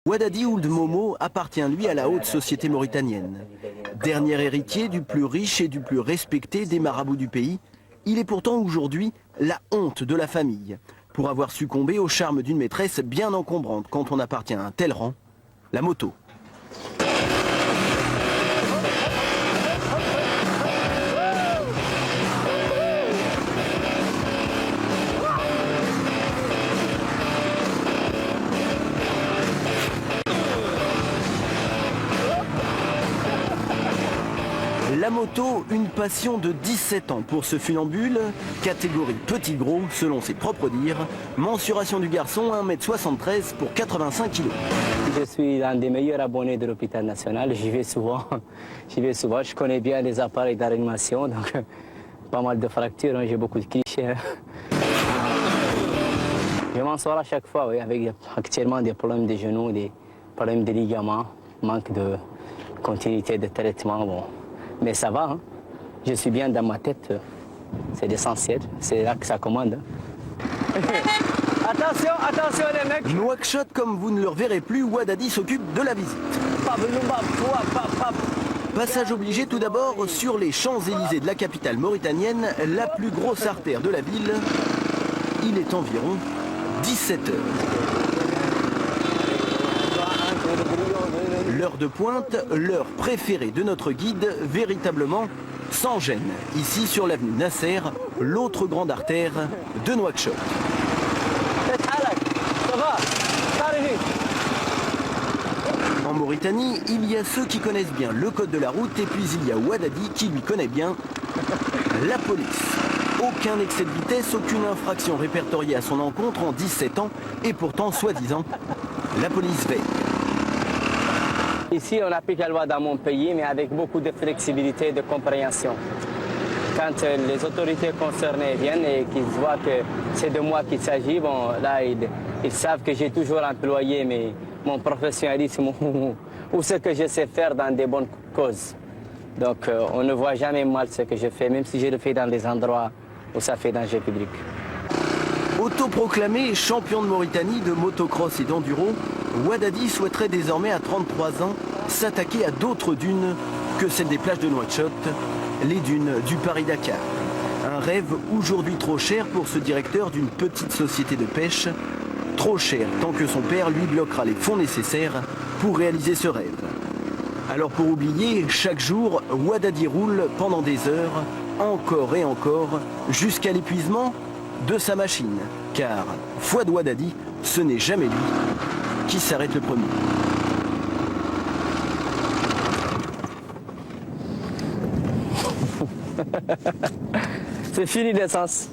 Ouadadi Ould Momo appartient lui à la haute société mauritanienne. Dernier héritier du plus riche et du plus respecté des marabouts du pays, il est pourtant aujourd'hui la honte de la famille, pour avoir succombé au charme d'une maîtresse bien encombrante quand on appartient à un tel rang, la moto. La moto, une passion de 17 ans pour ce funambule, catégorie petit-gros selon ses propres dires, mensuration du garçon 1,73 m pour 85 kg. Je suis un des meilleurs abonnés de l'hôpital national, j'y vais souvent, je connais bien les appareils d'animation, donc pas mal de fractures, hein, j'ai beaucoup de clichés. Je m'en sors à chaque fois, oui, avec actuellement des problèmes de genoux, des problèmes de ligaments, manque de continuité de traitement. Bon. Mais ça va, hein. Je suis bien dans ma tête, c'est l'essentiel, c'est là que ça commande. Attention, attention les mecs. Nouakchott, comme vous ne le reverrez plus, Ouadadi s'occupe de la visite. Passage obligé tout d'abord sur les Champs-Élysées de la capitale mauritanienne, la plus grosse artère de la ville. Il est environ 17 h. L'heure de pointe, l'heure préférée de notre guide, véritablement sans gêne. Ici sur l'avenue Nasser, l'autre grande artère de Nouakchott. En Mauritanie, il y a ceux qui connaissent bien le code de la route et puis il y a Ouadadi qui lui connaît bien la police. Aucun excès de vitesse, aucune infraction répertoriée à son encontre en 17 ans et pourtant, soi-disant, la police veille. Ici, on applique la loi dans mon pays, mais avec beaucoup de flexibilité et de compréhension. Quand les autorités concernées viennent et qu'ils voient que c'est de moi qu'il s'agit, bon, là, ils savent que j'ai toujours employé mon professionnalisme ou ce que je sais faire dans des bonnes causes. Donc, on ne voit jamais mal ce que je fais, même si je le fais dans des endroits où ça fait danger public. Autoproclamé champion de Mauritanie de motocross et d'enduro, Ouadadi souhaiterait désormais à 33 ans s'attaquer à d'autres dunes que celles des plages de Nouakchott, les dunes du Paris-Dakar. Un rêve aujourd'hui trop cher pour ce directeur d'une petite société de pêche, trop cher tant que son père lui bloquera les fonds nécessaires pour réaliser ce rêve. Alors pour oublier, chaque jour, Ouadadi roule pendant des heures, encore et encore, jusqu'à l'épuisement de sa machine. Car, Fouad Ouadadi, ce n'est jamais lui qui s'arrête le premier. C'est fini l'essence.